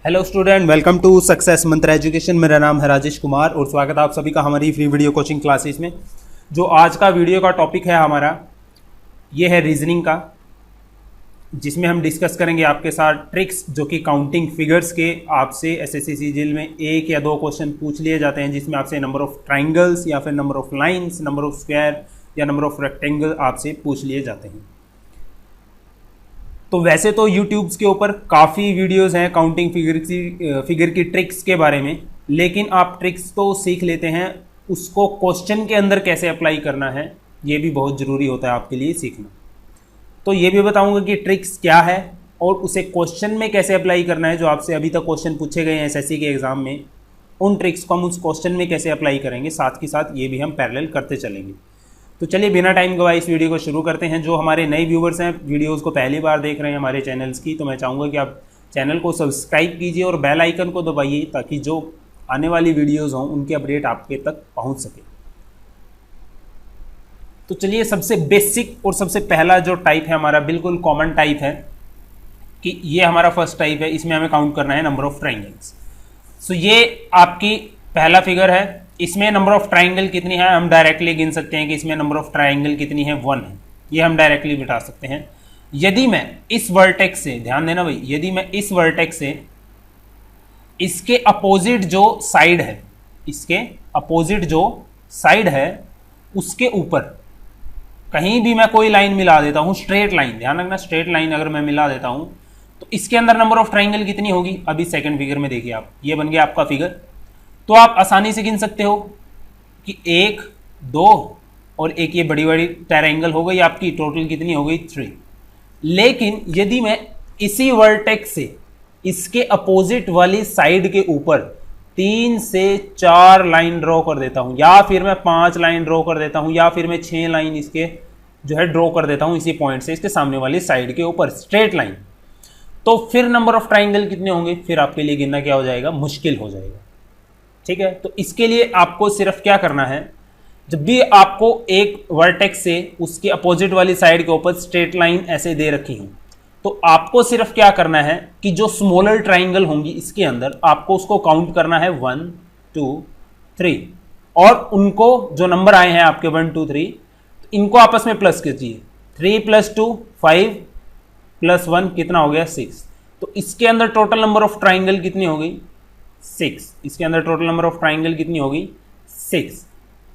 Hello student, welcome to success mantra education. मेरा नाम है राजेश कुमार और स्वागत है आप सभी का हमारी फ्री वीडियो कोचिंग क्लासेस में। जो आज का वीडियो का टॉपिक है हमारा, ये है रीजनिंग का, जिसमें हम डिस्कस करेंगे आपके साथ ट्रिक्स जो कि काउंटिंग फिगर्स के आपसे एसएससी सीजीएल में एक या दो क्वेश्चन पूछ लिए जाते हैं, जिसमें आपसे नंबर ऑफ ट्राइंगल्स या फिर number of lines, number of square या नंबर ऑफ रेक्टेंगल आपसे पूछ लिए जाते हैं। तो वैसे तो यूट्यूब्स के ऊपर काफ़ी वीडियोस हैं काउंटिंग फिगर की ट्रिक्स के बारे में, लेकिन आप ट्रिक्स तो सीख लेते हैं, उसको क्वेश्चन के अंदर कैसे अप्लाई करना है ये भी बहुत ज़रूरी होता है आपके लिए सीखना। तो ये भी बताऊंगा कि ट्रिक्स क्या है और उसे क्वेश्चन में कैसे अप्लाई करना है। जो आपसे अभी तक क्वेश्चन पूछे गए हैं एसएससी के एग्ज़ाम में, उन ट्रिक्स को हम उस क्वेश्चन में कैसे अप्लाई करेंगे, साथ ही साथ ये भी हम पैरेलल करते चलेंगे। तो चलिए बिना टाइम गवाए इस वीडियो को शुरू करते हैं। जो हमारे नए व्यूवर्स हैं, वीडियोस को पहली बार देख रहे हैं हमारे चैनल्स की, तो मैं चाहूँगा कि आप चैनल को सब्सक्राइब कीजिए और बेल आइकन को दबाइए, ताकि जो आने वाली वीडियोस हों उनके अपडेट आपके तक पहुँच सके। तो चलिए, सबसे बेसिक और सबसे पहला जो टाइप है हमारा, बिल्कुल कॉमन टाइप है कि ये हमारा फर्स्ट टाइप है, इसमें हमें काउंट करना है नंबर ऑफ ट्राइंगल्स। सो ये आपकी पहला फिगर है, इसमें नंबर ऑफ ट्राइंगल कितनी है हम डायरेक्टली गिन सकते हैं कि इसमें नंबर ऑफ ट्राइंगल कितनी है, 1 है। ये हम डायरेक्टली बिठा सकते हैं। यदि मैं इस वर्टेक्स से, ध्यान देना भाई, यदि मैं इस वर्टेक्स से इसके अपोजिट जो साइड है, इसके अपोजिट जो साइड है उसके ऊपर कहीं भी मैं कोई लाइन मिला देता हूं, स्ट्रेट लाइन, ध्यान रखना, स्ट्रेट लाइन अगर मैं मिला देता हूं तो इसके अंदर नंबर ऑफ ट्राइंगल कितनी होगी। अभी सेकंड फिगर में देखिए आप, ये बन गया आपका फिगर। तो आप आसानी से गिन सकते हो कि 1, 2 और एक ये बड़ी बड़ी ट्रायंगल हो गई आपकी, टोटल कितनी हो गई 3। लेकिन यदि मैं इसी वर्टेक्स से इसके अपोजिट वाली साइड के ऊपर 3 से 4 लाइन ड्रॉ कर देता हूं, या फिर मैं 5 लाइन ड्रॉ कर देता हूं, या फिर मैं 6 लाइन इसके जो है ड्रॉ कर देता हूं इसी पॉइंट से इसके सामने वाली साइड के ऊपर स्ट्रेट लाइन, तो फिर नंबर ऑफ ट्राइंगल कितने होंगे, फिर आपके लिए गिनना क्या हो जाएगा, मुश्किल हो जाएगा। ठीक है, तो इसके लिए आपको सिर्फ क्या करना है, जब भी आपको एक वर्टेक्स से उसके अपोजिट वाली साइड के ऊपर स्ट्रेट लाइन ऐसे दे रखी हो, तो आपको सिर्फ क्या करना है कि जो स्मॉलर ट्राइंगल होंगी इसके अंदर आपको उसको काउंट करना है 1, 2, 3, और उनको जो नंबर आए हैं आपके 1, 2, 3, तो इनको आपस में प्लस कीजिए। 3 + 2 5 + 1 कितना हो गया, 6। तो इसके अंदर टोटल नंबर ऑफ ट्राइंगल कितनी हो गई, 6। इसके अंदर टोटल नंबर ऑफ ट्राइंगल कितनी होगी, 6।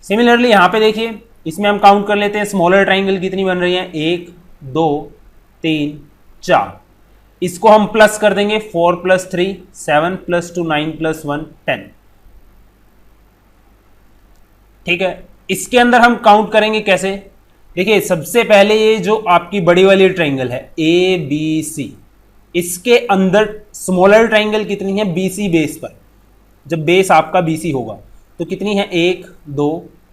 सिमिलरली यहां पे देखिए, इसमें हम काउंट कर लेते हैं स्मॉलर ट्राइंगल कितनी बन रही है, 1, 2, 3, 4। इसको हम प्लस कर देंगे, 4 + 3 7 + 2 9 + 1 10। ठीक है, इसके अंदर हम काउंट करेंगे कैसे, देखिए सबसे पहले ये जो आपकी बड़ी वाली ट्राइंगल है ABC, इसके अंदर स्मॉलर ट्राइंगल कितनी है, BC बेस पर। जब बेस आपका BC होगा तो कितनी है, 1, 2,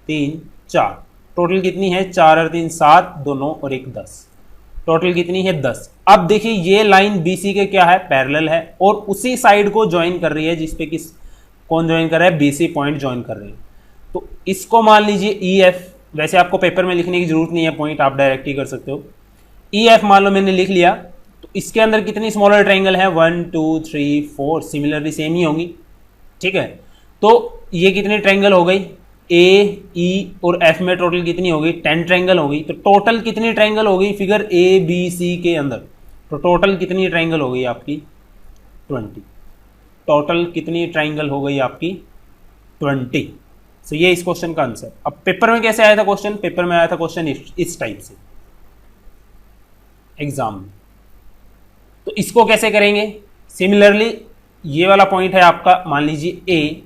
3, 4, टोटल कितनी है, 4 और 3 7, 2 9 और 1 10, टोटल कितनी है 10। अब देखिए ये लाइन BC के क्या है, पैरेलल है, और उसी साइड को ज्वाइन कर रही है जिसपे किस कौन ज्वाइन कर रहा है, BC पॉइंट ज्वाइन कर रही है। तो इसको मान लीजिए EF, वैसे आपको पेपर में लिखने की जरूरत नहीं है, पॉइंट आप डायरेक्ट ही कर सकते हो। EF मान लो मैंने लिख लिया, तो इसके अंदर कितनी स्मॉलर ट्राइंगल है, 1, 2, 3, 4, सिमिलरली सेम ही होंगी। ठीक है, तो ये कितनी ट्राइंगल हो गई, A, E और F में टोटल कितनी हो गई, 10 ट्राइंगल हो गई। तो टोटल कितनी ट्राइंगल हो गई फिगर ABC के अंदर, तो टोटल कितनी ट्राइंगल हो गई आपकी, 20। टोटल कितनी ट्राइंगल हो गई आपकी, 20। तो ये इस क्वेश्चन का आंसर। अब पेपर में कैसे आया था क्वेश्चन, पेपर में आया था क्वेश्चन इस टाइप से एग्जाम में। तो इसको कैसे करेंगे, सिमिलरली ये वाला पॉइंट है आपका, मान लीजिए A,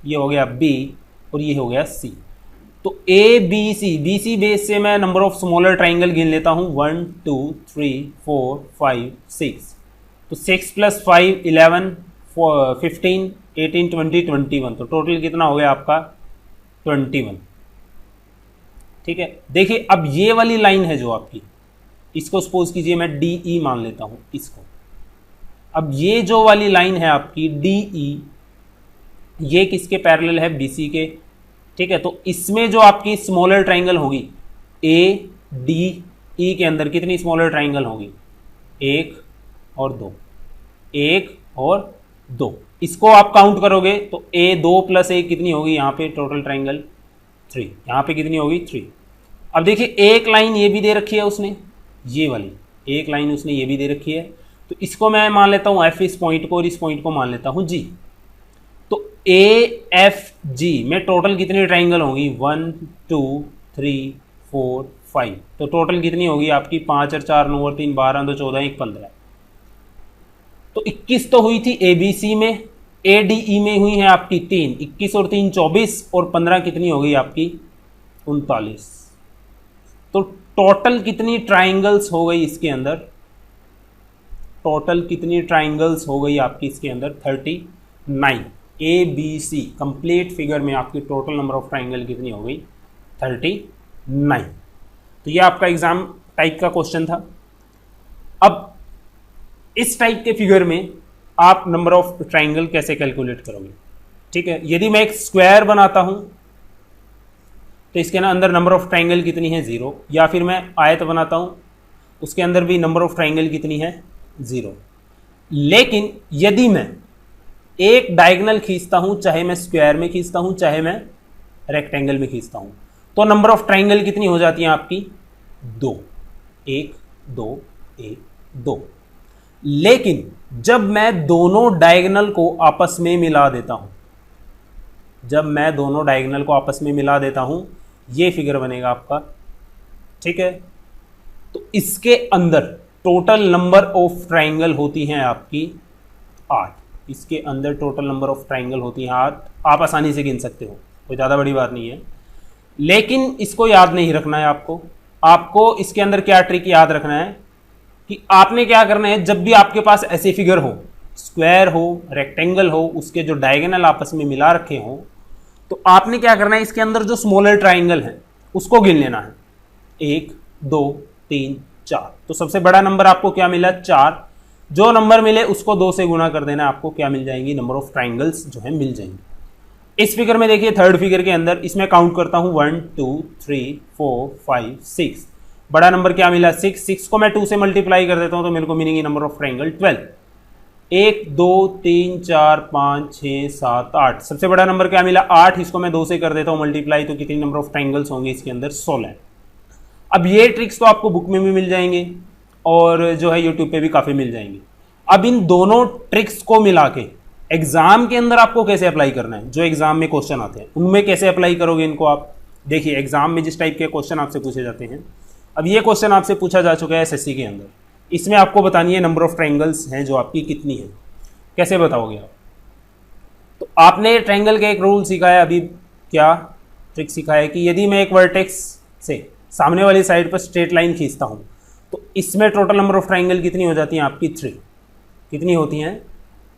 ये हो गया B और ये हो गया C। तो ABC, BC बेस से मैं नंबर ऑफ स्मॉलर ट्राइंगल गिन लेता हूं, 1, 2, 3, 4, 5, 6। तो 6 + 5 11 15 18 20 21, तो टोटल कितना हो गया आपका 21। ठीक है, देखिए अब ये वाली लाइन है जो आपकी, इसको सपोज कीजिए मैं DE मान लेता हूं इसको। अब ये जो वाली लाइन है आपकी DE, ये किसके पैरेलल है, BC के। ठीक है, तो इसमें जो आपकी स्मॉलर ट्राइंगल होगी ADE के अंदर कितनी स्मॉलर ट्राइंगल होगी, 1 और 2, 1 और 2। इसको आप काउंट करोगे तो ए 2 + ए कितनी होगी यहाँ पे टोटल ट्राइंगल 3, यहाँ पे कितनी होगी 3। अब देखिए एक लाइन ये भी दे रखी है उसने, ये वाली एक लाइन उसने ये भी दे रखी है, तो इसको मैं मान लेता हूँ एफ इस पॉइंट को और इस पॉइंट को मान लेता हूँ जी। तो ए एफ जी में टोटल कितनी ट्राइंगल होगी 1 2 3 4 5, तो टोटल कितनी होगी आपकी 5 और 4 9 और 3 12 2 14 1 15। तो 21 तो हुई थी ए बी सी में, ए डी ई में हुई है आपकी 3, 21 और 3 24 और 15 कितनी हो गई आपकी 39। तो टोटल कितनी ट्राइंगल्स हो गई इसके अंदर, टोटल कितनी ट्राइंगल्स हो गई आपकी इसके अंदर 39। A B C complete figure में आपकी टोटल नंबर ऑफ ट्राइंगल कितनी हो गई 39। तो ये आपका एग्जाम टाइप का क्वेश्चन था। अब इस टाइप के फिगर में आप नंबर ऑफ ट्राइंगल कैसे कैलकुलेट करोगे, ठीक है। यदि मैं एक स्क्वायर बनाता हूं तो इसके ना अंदर नंबर ऑफ ट्राइंगल कितनी है 0, या फिर मैं आयत बनाता हूं उसके अंदर भी नंबर ऑफ ट्राइंगल कितनी है 0। लेकिन यदि मैं एक डायगोनल खींचता हूं, चाहे मैं स्क्वायर में खींचता हूं चाहे मैं रेक्टेंगल में खींचता हूं, तो नंबर ऑफ ट्राइंगल कितनी हो जाती है आपकी 2, 1 2 1 2। लेकिन जब मैं दोनों डायगोनल को आपस में मिला देता हूं, जब मैं दोनों डायगोनल को आपस में मिला देता हूं, ये फिगर बनेगा आपका, ठीक है। तो इसके अंदर टोटल नंबर ऑफ ट्राइंगल होती हैं आपकी 8, इसके अंदर टोटल नंबर ऑफ ट्राइंगल होती हैं 8। आप आसानी से गिन सकते हो, कोई ज़्यादा बड़ी बात नहीं है। लेकिन इसको याद नहीं रखना है आपको, आपको इसके अंदर क्या ट्रिक याद रखना है कि आपने क्या करना है, जब भी आपके पास ऐसे फिगर हो, स्क्वायर हो रेक्टेंगल हो, उसके जो डायगोनल आपस में मिला रखे हो, तो आपने क्या करना है इसके अंदर जो स्मॉलर ट्राइंगल है उसको गिन लेना है 1 2 3 4। तो सबसे बड़ा नंबर आपको क्या मिला 4, जो नंबर मिले उसको 2 से गुना कर देना, आपको क्या मिल जाएंगी नंबर ऑफ ट्राइंगल्स जो है मिल जाएंगे। इस फिगर में देखिए थर्ड फिगर के अंदर इसमें काउंट करता हूं 1 2 3 4 5 6, बड़ा नंबर क्या मिला 6 को मैं 2 से मल्टीप्लाई कर देता हूं तो मेरे को मिलेंगे नंबर ऑफ ट्राइंगल 12। 1 2 3 4 5 6 7 8, सबसे बड़ा नंबर क्या मिला 8, इसको मैं 2 से कर देता हूं मल्टीप्लाई, तो कितनी नंबर ऑफ ट्राइंगल्स होंगे इसके अंदर 16। अब ये ट्रिक्स तो आपको बुक में भी मिल जाएंगे और जो है यूट्यूब पे भी काफ़ी मिल जाएंगे। अब इन दोनों ट्रिक्स को मिला के एग्जाम के अंदर आपको कैसे अप्लाई करना है, जो एग्जाम में क्वेश्चन आते हैं उनमें कैसे अप्लाई करोगे इनको आप देखिए। एग्जाम में जिस टाइप के क्वेश्चन आपसे पूछे जाते हैं, अब ये क्वेश्चन आपसे पूछा जा चुका है एसएससी के अंदर, इसमें आपको बतानी है नंबर ऑफ ट्राइंगल्स हैं जो आपकी कितनी है, कैसे बताओगे आप। तो आपने ट्राइंगल का एक रूल सीखा है, अभी क्या ट्रिक सीखा है कि यदि मैं एक वर्टेक्स से सामने वाली साइड पर स्ट्रेट लाइन खींचता हूं तो इसमें टोटल नंबर ऑफ ट्राइंगल कितनी हो जाती हैं आपकी 3, कितनी होती हैं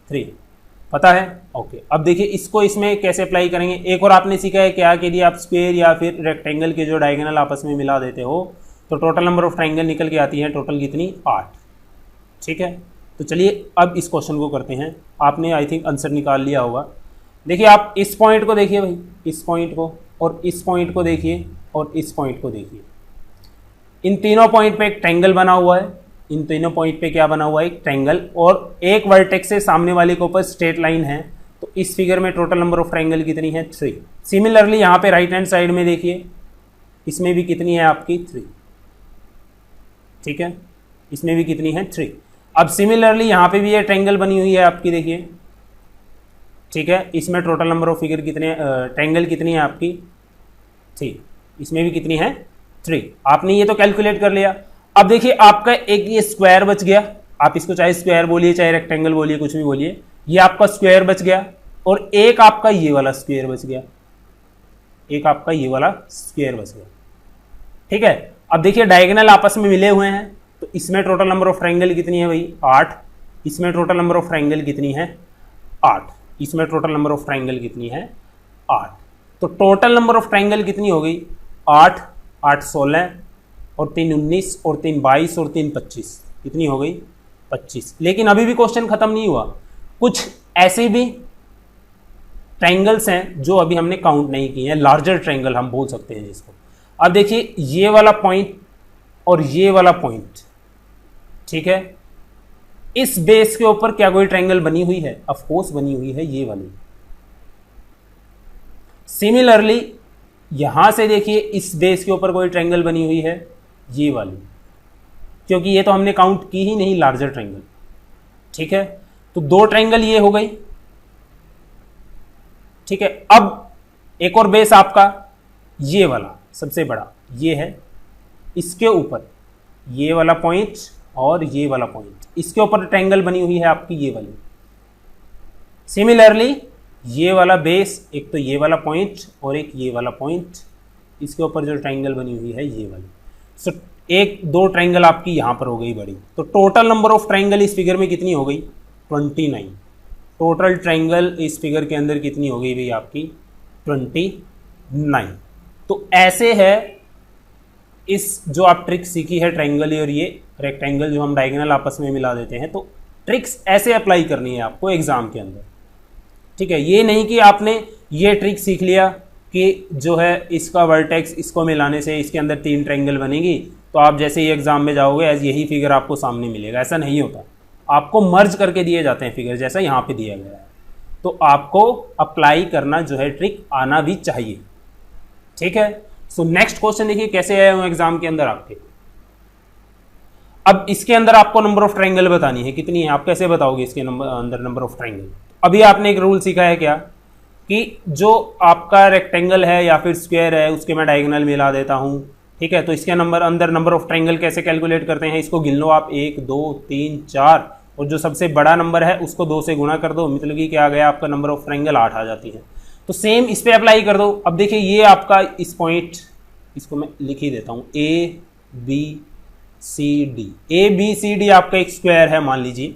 3, पता है ओके। अब देखिए इसको इसमें कैसे अप्लाई करेंगे। एक और आपने सीखा है क्या कि यदि आप स्क्वायर या फिर रेक्टेंगल के जो डायगोनल आपस में मिला देते हो तो टोटल नंबर ऑफ ट्राइंगल निकल के आती है टोटल कितनी 8, ठीक है। तो चलिए अब इस क्वेश्चन को करते हैं। आपने आई थिंक आंसर निकाल लिया होगा। देखिए आप इस पॉइंट को देखिए भाई, इस पॉइंट को और इस पॉइंट को देखिए और इस पॉइंट को देखिए, इन तीनों पॉइंट पे एक ट्रायंगल बना हुआ है, इन तीनों पॉइंट पे क्या बना हुआ है एक ट्रायंगल, और एक वर्टेक्स से सामने वाले के ऊपर स्ट्रेट लाइन है। तो इस फिगर में टोटल नंबर ऑफ ट्रायंगल कितनी है 3। सिमिलरली यहाँ पे राइट हैंड साइड में देखिए, इसमें भी कितनी है आपकी 3, ठीक है, इसमें भी कितनी है 3। अब सिमिलरली यहाँ पे भी ये ट्रायंगल बनी हुई है आपकी, देखिए, ठीक है, इसमें टोटल नंबर ऑफ फिगर कितने ट्रायंगल कितनी है आपकी 3, इसमें भी कितनी है 3। आपने ये तो कैलकुलेट कर लिया। अब देखिए आपका एक ये स्क्वायर बच गया, आप इसको चाहे स्क्वायर बोलिए चाहे रेक्टेंगल बोलिए कुछ भी बोलिए, ये आपका स्क्वायर बच गया और एक आपका ये वाला स्क्वायर बच गया, एक आपका ये वाला स्क्वायर बच गया, ठीक है। अब देखिए डायगोनल आपस में मिले हुए हैं तो इसमें टोटल नंबर ऑफ ट्रायंगल कितनी है भाई 8, इसमें टोटल नंबर ऑफ ट्रायंगल कितनी है 8, इसमें टोटल नंबर ऑफ ट्रायंगल कितनी है 8। तो टोटल नंबर ऑफ ट्रायंगल कितनी हो गई 8, 8 16 और 3 19 और 3 22 और 3 25, कितनी हो गई 25। लेकिन अभी भी क्वेश्चन खत्म नहीं हुआ, कुछ ऐसे भी ट्रायंगल्स हैं जो अभी हमने काउंट नहीं किए हैं, लार्जर ट्रायंगल हम बोल सकते हैं जिसको। अब देखिए ये वाला पॉइंट और ये वाला पॉइंट, ठीक है, इस बेस के ऊपर क्या कोई ट्रायंगल बनी हुई है? ऑफ कोर्स बनी हुई है, ये वाली। सिमिलरली यहां से देखिए इस बेस के ऊपर कोई ट्रायंगल बनी हुई है, ये वाली, क्योंकि ये तो हमने काउंट की ही नहीं लार्जर ट्रायंगल। ठीक है, तो 2 ट्रायंगल ये हो गई। ठीक है, अब एक और बेस आपका ये वाला सबसे बड़ा ये है, इसके ऊपर ये वाला पॉइंट और ये वाला पॉइंट, इसके ऊपर ट्रायंगल बनी हुई है आपकी ये वाली। सिमिलरली ये वाला बेस, एक तो ये वाला पॉइंट और एक ये वाला पॉइंट, इसके ऊपर जो ट्रायंगल बनी हुई है ये वाली। सो 1-2 ट्रायंगल आपकी यहां पर हो गई बड़ी। तो टोटल नंबर ऑफ ट्रायंगल इस फिगर में कितनी हो गई? 29। टोटल ट्रायंगल इस फिगर के अंदर कितनी हो गई भाई आपकी? 29। तो ऐसे है इस जो आप ट्रिक सीखी है ट्रायंगल और ये रेक्टेंगल जो हम डायगोनल आपस में मिला देते हैं, तो ट्रिक्स ऐसे अप्लाई करनी है आपको एग्जाम के अंदर। ठीक है, ये नहीं कि आपने ये ट्रिक सीख लिया कि जो है इसका वर्टेक्स इसको मिलाने से इसके अंदर 3 ट्रायंगल बनेगी, तो आप जैसे ही एग्जाम में जाओगे एज यही फिगर आपको सामने मिलेगा। ऐसा नहीं होता, आपको मर्ज करके दिए जाते हैं फिगर, जैसा यहाँ पे दिया गया है। तो आपको अप्लाई करना जो है ट्रिक आना भी चाहिए। ठीक है, सो नेक्स्ट क्वेश्चन देखिए कैसे आया हूं एग्जाम के अंदर आपके। अब इसके अंदर आपको नंबर ऑफ ट्रायंगल बतानी है, कितनी है आप कैसे बताओगे इसके अंदर नंबर ऑफ ट्रायंगल? अभी आपने एक रूल सीखा है क्या कि जो आपका रेक्टेंगल है या फिर स्क्वायर है उसके मैं डायगोनल मिला देता हूं। ठीक है, तो इसके अंदर नंबर ऑफ ट्रायंगल कैसे कैलकुलेट करते हैं? इसको गिन लो आप, 1 2 3 4, और जो सबसे बड़ा नंबर है उसको 2 से गुणा कर दो, मतलब कि क्या आ गया आपका नंबर ऑफ ट्रायंगल 8 आ जाती है। तो सेम इस पे अप्लाई कर दो। अब देखिए ये आपका इस पॉइंट, इसको मैं लिख ही देता हूं, ए बी सी डी आपका एक स्क्वायर है मान लीजिए।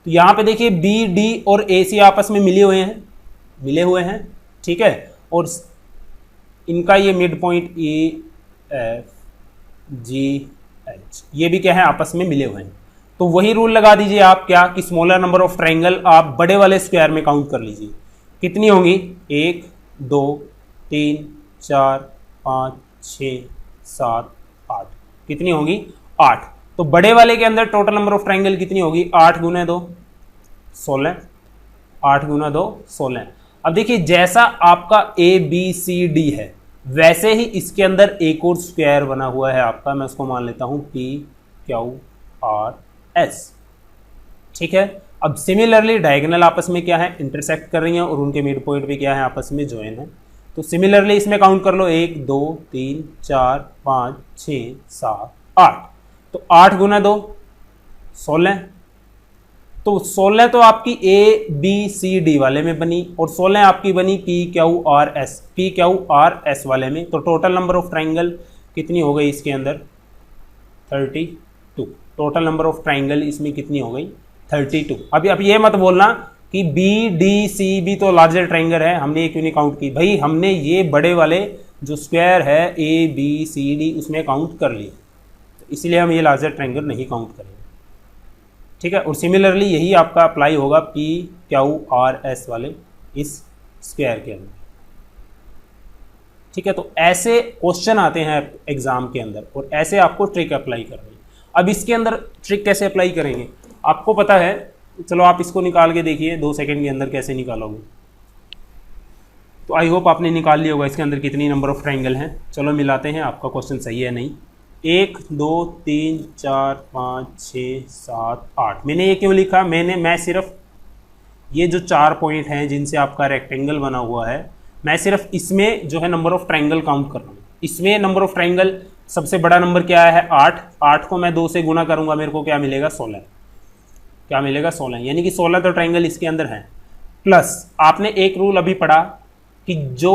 तो यहां पे देखिए बी डी और ए सी आपस में मिले हुए हैं। ठीक है, और इनका ये mid point A F G H, ये भी क्या है आपस में मिले हुए हैं। तो वही रूल लगा दीजिए आप क्या कि स्मॉलर नंबर ऑफ ट्रायंगल आप बड़े वाले स्क्वायर में काउंट कर लीजिए। कितनी होंगी? 1 2 3 4 5 6 7 8, कितनी होंगी? 8। तो बड़े वाले के अंदर टोटल नंबर ऑफ ट्रायंगल कितनी होगी? 8 गुना 2 16, 8 गुना 2 16। अब देखिए जैसा आपका ए बी सी डी है वैसे ही इसके अंदर एक और स्क्वायर बना हुआ है आपका, मैं उसको मान लेता हूं पी क्यू आर एस। ठीक है, अब सिमिलरली डायगोनल आपस में क्या है? इंटरसेक्ट कर रही हैं और उनके मिड पॉइंट भी क्या है? आपस में ज्वाइन है। तो सिमिलरली इसमें काउंट कर लो, 1 2 3 4 5 6 7 8। तो 8 गुना 2 16। तो 16 तो आपकी ए बी सी डी वाले में बनी और 16 आपकी बनी पी क्यू आर एस वाले में। तो टोटल नंबर ऑफ ट्रायंगल कितनी हो गई इसके अंदर? 32। टोटल नंबर ऑफ ट्रायंगल इसमें कितनी हो गई? 32। अभी अब ये मत बोलना कि बी डी सी भी तो लार्जर ट्रायंगल है, हमने ये क्यों नहीं काउंट की? भाई हमने ये बड़े वाले जो स्क्वायर है ए बी सी डी उसमें काउंट कर लिए, तो इसलिए हम ये लार्जर ट्रायंगल नहीं काउंट करेंगे। ठीक है, और सिमिलरली यही आपका अप्लाई होगा पी क्यू आर एस वाले इस स्क्वायर के अंदर। ठीक है, तो ऐसे क्वेश्चन आते हैं एग्जाम के अंदर और ऐसे आपको ट्रिक अप्लाई करनी है। अब इसके अंदर ट्रिक कैसे अप्लाई करेंगे आपको पता है, चलो आप इसको निकाल के देखिए 2 सेकंड के अंदर कैसे निकालोगे। तो आई होप आपने निकाल लिया होगा इसके अंदर कितनी नंबर ऑफ ट्रायंगल हैं। चलो मिलाते हैं आपका क्वेश्चन सही है नहीं। 1 2 3 4 5 6 7 8। मैंने ये क्यों लिखा? मैं सिर्फ ये जो 4 पॉइंट हैं जिनसे आपका रेक्टेंगल बना हुआ है, मैं सिर्फ इसमें जो है नंबर ऑफ ट्रायंगल काउंट कर रहा हूँ। इसमें नंबर ऑफ ट्रायंगल सबसे बड़ा नंबर क्या है? 8। 8 को मैं 2 से गुना करूंगा, मेरे को क्या मिलेगा? 16। क्या मिलेगा? 16। यानी कि 16 तो ट्रायंगल इसके अंदर है। प्लस आपने एक रूल अभी पढ़ा कि जो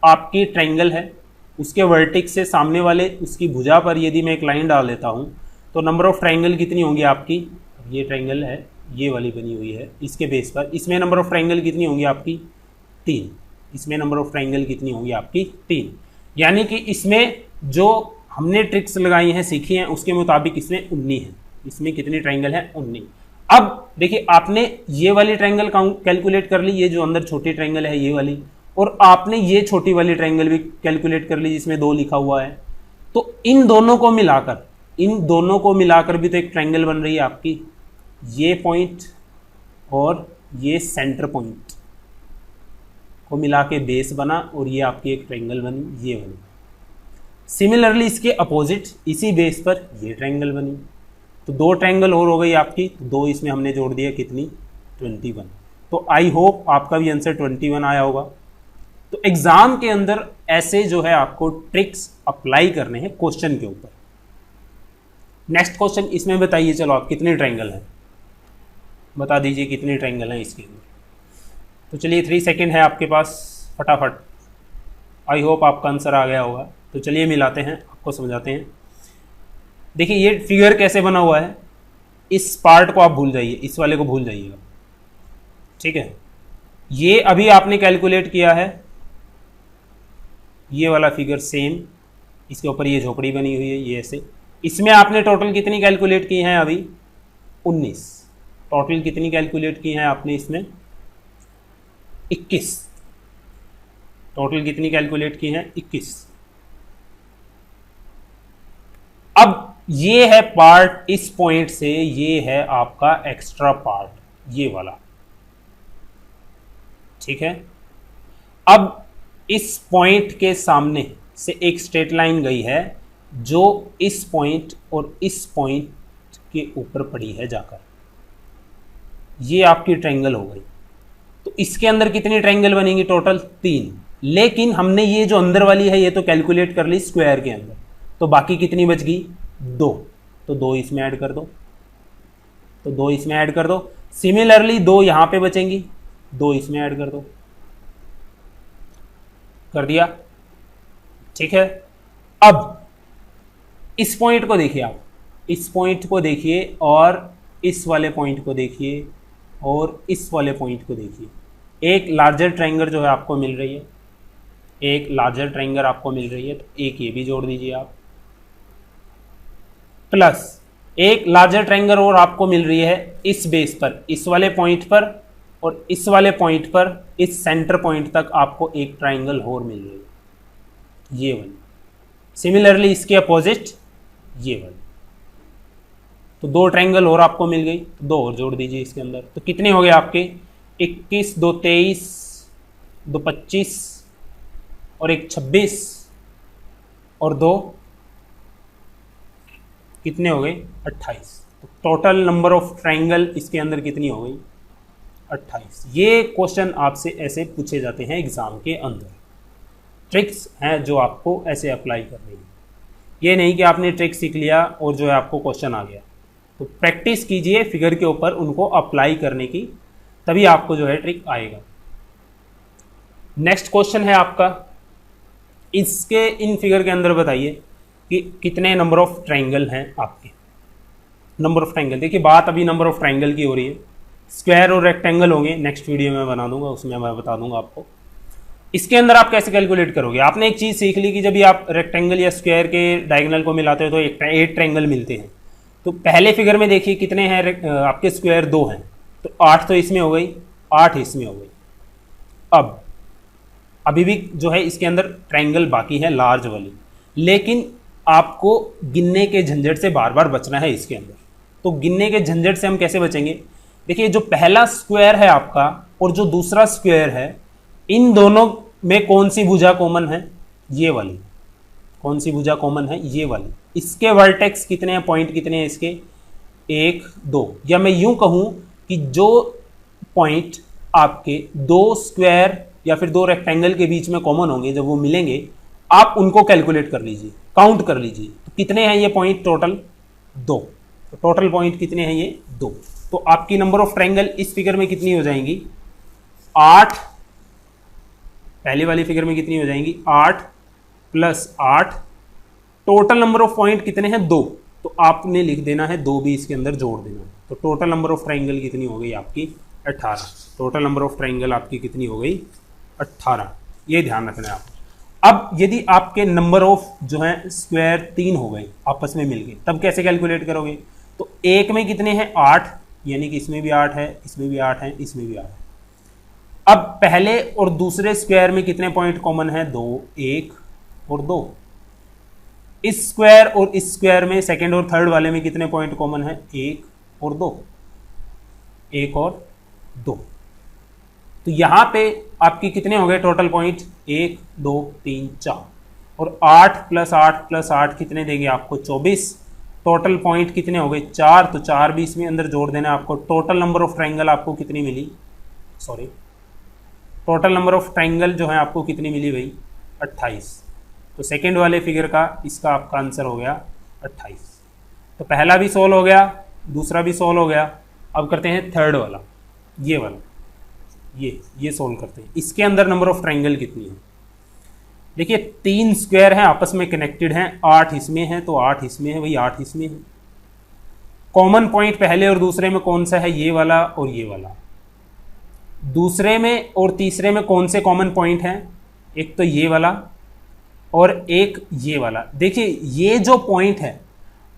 आपकी ट्रायंगल है उसके वर्टेक्स से सामने वाले उसकी भुजा पर यदि मैं एक लाइन डाल देता हूं तो नंबर ऑफ ट्रायंगल कितनी होंगी आपकी? ये ट्रायंगल है, ये वाली बनी हुई है, इसके बेस पर इसमें नंबर ऑफ ट्रायंगल कितनी होंगी आपकी? 3। इसमें नंबर ऑफ ट्रायंगल कितनी होंगी आपकी? 3। यानी कि इसमें जो हमने ट्रिक्स लगाई हैं सीखी हैं उसके मुताबिक इसमें 19 है। इसमें कितनी ट्रायंगल है? 19। अब देखिए आपने ये वाली ट्रायंगल कैलकुलेट कर ली, ये जो अंदर छोटी ट्रायंगल है ये वाली, और आपने ये छोटी वाली ट्रायंगल भी कैलकुलेट कर ली जिसमें 2 लिखा हुआ है। तो इन दोनों को मिलाकर भी तो एक ट्रायंगल बन रही है आपकी। ये पॉइंट और ये सेंटर पॉइंट को मिला के बेस बना और ये आपकी एक ट्रायंगल बनी, ये बनी। सिमिलरली इसके अपोजिट इसी बेस पर ये ट्रायंगल बनी। तो दो ट्रायंगल और हो गई आपकी, तो दो इसमें हमने जोड़ दिया, कितनी, 21। तो आई होप आपका भी आंसर 21 आया होगा। तो एग्जाम के अंदर ऐसे जो है आपको ट्रिक्स अप्लाई करने हैं क्वेश्चन के ऊपर। नेक्स्ट क्वेश्चन इसमें बताइए, चलो आप कितने ट्रायंगल हैं, बता दीजिए कितने ट्रायंगल हैं इसके अंदर। तो चलिए 3 सेकेंड है आपके पास, फटाफट। आई होप आपका आंसर आ गया होगा। तो चलिए मिलाते हैं, आपको समझाते हैं। देखिए ये फिगर कैसे बना हुआ है, इस पार्ट को आप भूल जाइए, इस वाले को भूल जाइएगा, ठीक है। ये अभी आपने कैलकुलेट किया है, ये वाला फिगर सेम, इसके ऊपर ये झोपड़ी बनी हुई है, ये ऐसे। इसमें आपने टोटल कितनी कैलकुलेट की हैं अभी, 19। टोटल कितनी कैलकुलेट की हैं आपने इसमें, 21। टोटल कितनी कैलकुलेट की हैं, 21। अब ये है पार्ट, इस पॉइंट से ये है आपका एक्स्ट्रा पार्ट, ये वाला, ठीक है। अब इस पॉइंट के सामने से एक स्ट्रेट लाइन गई है जो इस पॉइंट और इस पॉइंट के ऊपर पड़ी है जाकर, ये आपकी ट्रायंगल हो गई। तो इसके अंदर कितनी ट्रायंगल बनेंगी, टोटल 3। लेकिन हमने ये जो अंदर वाली है ये तो कैलकुलेट कर ली स्क्वायर के अंदर, तो बाकी कितनी बच गई, 2। तो 2 इसमें ऐड कर दो, तो 2 इसमें ऐड कर दो। सिमिलरली 2 यहां पे बचेंगी, 2 इसमें ऐड कर दो, कर दिया, ठीक है। अब इस पॉइंट को देखिए आप, इस पॉइंट को देखिए और इस वाले पॉइंट को देखिए और इस वाले पॉइंट को देखिए। एक लार्जर ट्रायंगल जो है आपको मिल रही है, एक लार्जर ट्रायंगल आपको मिल रही है, तो एक ये भी जोड़ दीजिए आप, प्लस एक लार्जर ट्रायंगल और आपको मिल रही है इस बेस पर, इस वाले पॉइंट पर और इस वाले पॉइंट पर, इस सेंटर पॉइंट तक आपको एक ट्रायंगल और मिल रही है, ये वाली। सिमिलरली इसके अपोजिट ये वाली। तो 2 ट्रायंगल और आपको मिल गई, तो 2 और जोड़ दीजिए इसके अंदर। तो कितने हो गए आपके, 21, 2 23, 2 25 और 1 26 और 2 कितने हो गए, 28। तो टोटल नंबर ऑफ ट्रायंगल इसके अंदर कितनी हो गई, 28। ये क्वेश्चन आपसे ऐसे पूछे जाते हैं एग्जाम के अंदर। ट्रिक्स हैं जो आपको ऐसे अप्लाई करनी है, ये नहीं कि आपने ट्रिक सीख लिया और जो है आपको क्वेश्चन आ गया। तो प्रैक्टिस कीजिए फिगर के ऊपर, उनको अप्लाई करने की, तभी आपको जो है ट्रिक आएगा। नेक्स्ट क्वेश्चन है आपका, इसके इन फिगर के अंदर बताइए कि कितने नंबर ऑफ ट्रायंगल हैं आपके। नंबर ऑफ ट्रायंगल, देखिए बात अभी नंबर ऑफ ट्रायंगल की हो रही है। स्क्वायर और रेक्टेंगल होंगे, नेक्स्ट वीडियो में बना दूंगा, उसमें मैं बता दूंगा आपको। इसके अंदर आप कैसे कैलकुलेट करोगे, आपने एक चीज़ सीख ली कि जब भी आप रेक्टेंगल या स्क्वायर के डायगोनल को मिलाते हो तो 8 ट्रायंगल मिलते हैं। तो पहले फिगर में देखिए कितने हैं आपके, स्क्वायर 2 हैं, तो 8 तो इसमें हो गई, 8 इसमें हो गई। अब अभी भी जो है इसके अंदर ट्रायंगल बाकी है लार्ज वाली, लेकिन आपको गिनने के झंझट से बार बार बचना है इसके अंदर। तो गिनने के झंझट से हम कैसे बचेंगे, देखिए जो पहला स्क्वायर है आपका और जो दूसरा स्क्वायर है, इन दोनों में कौन सी भुजा कॉमन है, ये वाली। कौन सी भुजा कॉमन है, ये वाली। इसके वर्टेक्स कितने हैं, पॉइंट कितने हैं इसके, 1 2। या मैं यूं कहूं कि जो पॉइंट आपके 2 स्क्वायर या फिर 2 रेक्टेंगल के बीच में कॉमन होंगे, जब वो मिलेंगे आप उनको कैलकुलेट कर लीजिए, काउंट कर लीजिए। तो कितने हैं ये पॉइंट, टोटल 2। तो टोटल पॉइंट कितने हैं, ये 2। तो आपकी नंबर ऑफ ट्रायंगल इस फिगर में कितनी हो जाएंगी, 8। पहली वाली फिगर में कितनी हो जाएंगी, 8 + 8। टोटल नंबर ऑफ पॉइंट कितने हैं, 2। तो आपने लिख देना है 2 भी इसके अंदर जोड़ देना। तो टोटल नंबर ऑफ ट्रायंगल कितनी हो गई आपकी, 18। टोटल नंबर ऑफ ट्रायंगल आपकी कितनी हो गई, 18। ये ध्यान रखना है आप। अब यदि आपके नंबर ऑफ जो है स्क्वायर 3 हो गए आपस में मिल गए, तब कैसे कैलकुलेट करोगे। तो एक में कितने हैं, 8, यानी कि इसमें भी 8 है, इसमें भी 8 है, इसमें भी 8 है। अब पहले और दूसरे स्क्वायर में कितने पॉइंट कॉमन है, 2, 1 और 2। इस स्क्वायर और इस स्क्वायर में सेकंड और थर्ड वाले में कितने पॉइंट कॉमन है, 1 और 2। एक और दो। तो यहां पे आपकी कितने हो गए टोटल पॉइंट, 1 2 3 4, और 8 + 8 + 8 कितने देंगे आपको 24। टोटल पॉइंट कितने हो गए 4, तो 4 भी इसमें अंदर जोड़ देना आपको। टोटल नंबर ऑफ ट्राइंगल आपको कितनी मिली, sorry total number of triangle जो है आपको कितनी मिली भाई 28। तो सेकेंड वाले फिगर का इसका आपका आंसर हो गया 28। तो पहला भी सोल्व हो गया, दूसरा भी सोल्व हो गया। अब करते हैं थर्ड वाला, ये वाला, ये सोल्व करते हैं। इसके अंदर नंबर ऑफ ट्राइंगल कितनी है, देखिए 3 स्क्वायर हैं आपस में कनेक्टेड हैं, 8 इसमें है तो 8 इसमें है भाई, 8 इसमें है। कॉमन पॉइंट पहले और दूसरे में कौन सा है, ये वाला और ये वाला। दूसरे में और तीसरे में कौन से कॉमन पॉइंट हैं, एक तो ये वाला और एक ये वाला। देखिए ये जो पॉइंट है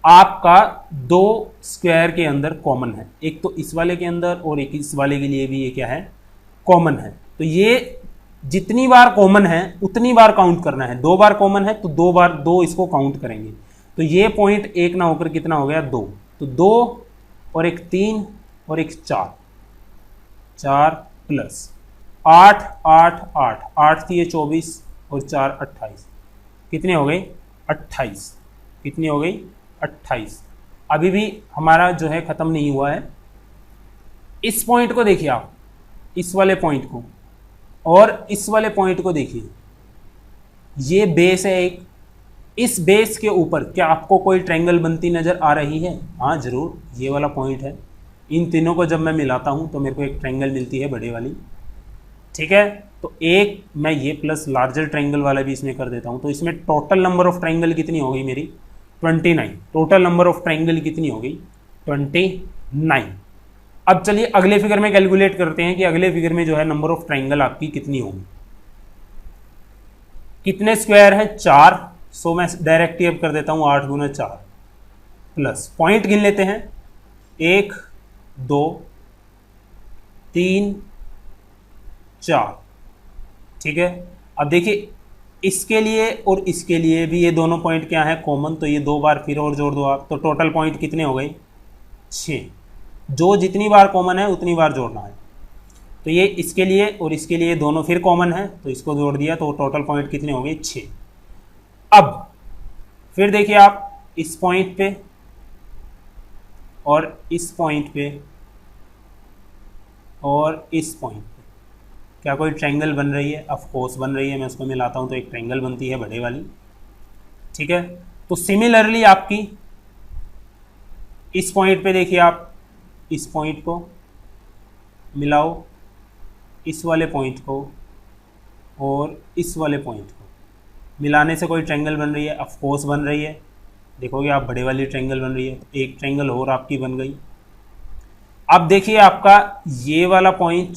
आपका 2 स्क्वायर के अंदर कॉमन है, एक तो इस वाले के अंदर और एक इस वाले के लिए भी ये क्या है कॉमन है। तो ये जितनी बार कॉमन है उतनी बार काउंट करना है। 2 बार कॉमन है तो 2 बार 2 इसको काउंट करेंगे। तो ये पॉइंट 1 ना होकर कितना हो गया 2, तो 2 और एक 3 और एक 4, 4 + 8 8 8 8 थी ये 24 और 4 28, कितने हो गए 28, कितनी हो गई 28। अभी भी हमारा जो है खत्म नहीं हुआ है। इस पॉइंट को देखिए आप, इस वाले पॉइंट को और इस वाले पॉइंट को देखिए, ये बेस है एक, इस बेस के ऊपर क्या आपको कोई ट्रायंगल बनती नजर आ रही है, हाँ जरूर, ये वाला पॉइंट है। इन तीनों को जब मैं मिलाता हूं तो मेरे को एक ट्रायंगल मिलती है बड़े वाली, ठीक है। तो एक मैं ये प्लस लार्जर ट्रायंगल वाला भी इसमें कर देता हूं, तो इसमें टोटल नंबर ऑफ ट्रायंगल कितनी हो गई मेरी 29। टोटल नंबर ऑफ ट्रायंगल कितनी हो गई 29। अब चलिए अगले फिगर में कैलकुलेट करते हैं कि अगले फिगर में जो है नंबर ऑफ ट्रायंगल आपकी कितनी होगी। कितने स्क्वायर है 4, सो मैं डायरेक्ट ही अब कर देता हूं 8 × 4 प्लस पॉइंट गिन लेते हैं 1 2 3 4, ठीक है। अब देखिए इसके लिए और इसके लिए भी ये दोनों पॉइंट क्या है कॉमन, तो ये 2 बार फिर और जोड़ दो आप, तो टोटल पॉइंट कितने हो गए 6। जो जितनी बार कॉमन है उतनी बार जोड़ना है। तो ये इसके लिए और इसके लिए दोनों फिर कॉमन है तो इसको जोड़ दिया, तो टोटल पॉइंट कितने हो गए 6। अब फिर देखिए आप इस पॉइंट पे और इस पॉइंट पे और इस पॉइंट पे क्या कोई ट्रायंगल बन रही है, ऑफ कोर्स बन रही है। मैं उसको मिलाता हूं तो एक ट्रायंगल बनती है बड़े वाली, ठीक है। तो सिमिलरली आपकी इस पॉइंट पे देखिए आप इस पॉइंट को मिलाओ इस वाले पॉइंट को और इस वाले पॉइंट को, मिलाने से कोई ट्रायंगल बन रही है, ऑफ कोर्स बन रही है। देखोगे आप बड़े वाली ट्रायंगल बन रही है, तो एक ट्रायंगल और आपकी बन गई। अब देखिए आपका ये वाला पॉइंट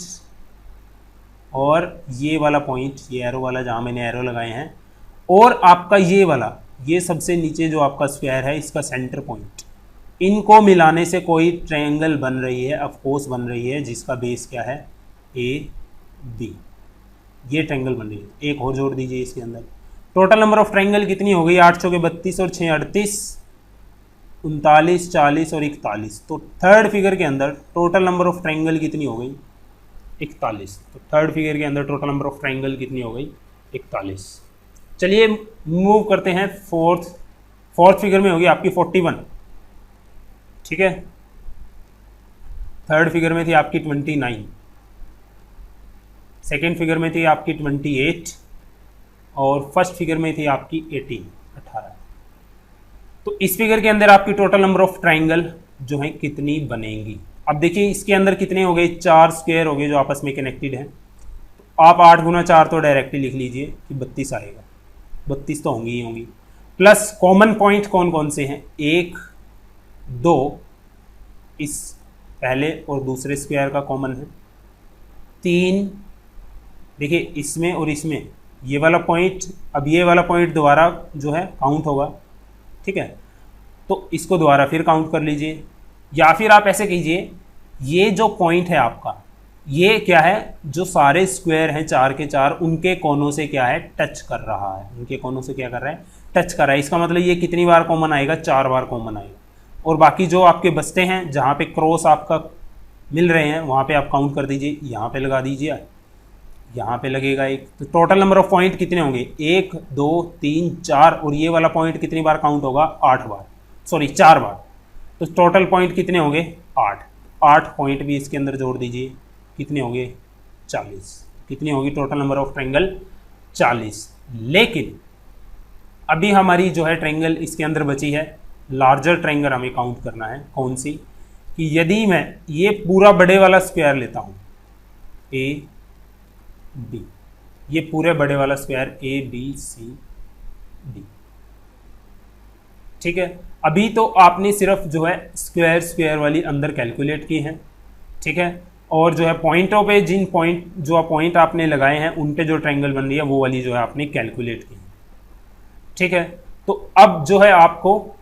और ये वाला पॉइंट, ये एरो वाला जहां मैंने एरो लगाए हैं, और आपका ये वाला, ये सबसे नीचे जो आपका स्क्वायर है इसका सेंटर पॉइंट, इनको मिलाने से कोई ट्रायंगल बन रही है, ऑफ कोर्स बन रही है, जिसका बेस क्या है ए बी। ये ट्रायंगल बन रही है। एक और जोड़ दीजिए इसके अंदर। टोटल नंबर ऑफ ट्रायंगल कितनी हो गई 8 चौके 32 और 6 38, 39 40 और 41। तो थर्ड फिगर के अंदर टोटल नंबर ऑफ ट्रायंगल कितनी हो गई 41। तो थर्ड फिगर के अंदर टोटल नंबर ऑफ ट्रायंगल कितनी हो गई 41। चलिए मूव करते हैं फोर्थ फिगर में होगी आपकी 41, ठीक है। थर्ड फिगर में थी आपकी 29, सेकेंड फिगर में थी आपकी 28 और फर्स्ट फिगर में थी आपकी 18। तो इस फिगर के अंदर आपकी टोटल नंबर ऑफ ट्रायंगल जो है कितनी बनेंगी। अब देखिए इसके अंदर कितने हो गए 4 स्क्वायर हो गए जो आपस में कनेक्टेड हैं। तो आप 8 × 4 तो डायरेक्टली लिख लीजिए कि 32 आएगा, 32 तो होंगी ही होंगी। प्लस कॉमन पॉइंट कौन कौन से हैं 1 2, इस पहले और दूसरे स्क्वायर का कॉमन है, 3 देखिए इसमें और इसमें ये वाला पॉइंट, अब ये वाला पॉइंट दोबारा जो है काउंट होगा, ठीक है। तो इसको दोबारा फिर काउंट कर लीजिए, या फिर आप ऐसे कीजिए ये जो पॉइंट है आपका ये क्या है, जो सारे स्क्वायर हैं 4 के 4 उनके कोनों से क्या है टच कर रहा है, उनके कोनों से क्या कर रहा है टच कर रहा है। इसका मतलब ये कितनी बार कॉमन आएगा 4 बार कॉमन आएगा। और बाकी जो आपके बचते हैं जहाँ पे क्रॉस आपका मिल रहे हैं वहाँ पे आप काउंट कर दीजिए, यहाँ पे लगा दीजिए, यहाँ पे लगेगा एक। तो टोटल नंबर ऑफ पॉइंट कितने होंगे, 1 2 3 4, और ये वाला पॉइंट कितनी बार काउंट होगा, 8 बार, सॉरी 4 बार। तो टोटल पॉइंट कितने होंगे, 8। 8 पॉइंट भी इसके अंदर जोड़ दीजिए, कितने होंगे, 40। कितनी होगी टोटल नंबर ऑफ ट्रायंगल, 40। लेकिन अभी हमारी जो है ट्रायंगल इसके अंदर बची है, लार्जर ट्रायंगल हमें काउंट करना है। कौन सी, कि यदि मैं ये पूरा बड़े वाला स्क्वायर लेता हूँ, ए बी, ये पूरे बड़े वाला square A B C D, ठीक है। अभी तो आपने सिर्फ जो है स्क्वायर स्क्वायर वाली अंदर कैलकुलेट की है, ठीक है, और जो है पॉइंटों पे जिन पॉइंट जो पॉइंट आपने लगाए हैं उन पे जो ट्रायंगल बन रही है वो वाली जो है आपने कैलकुलेट की है, ठीक है। तो अब जो है आपको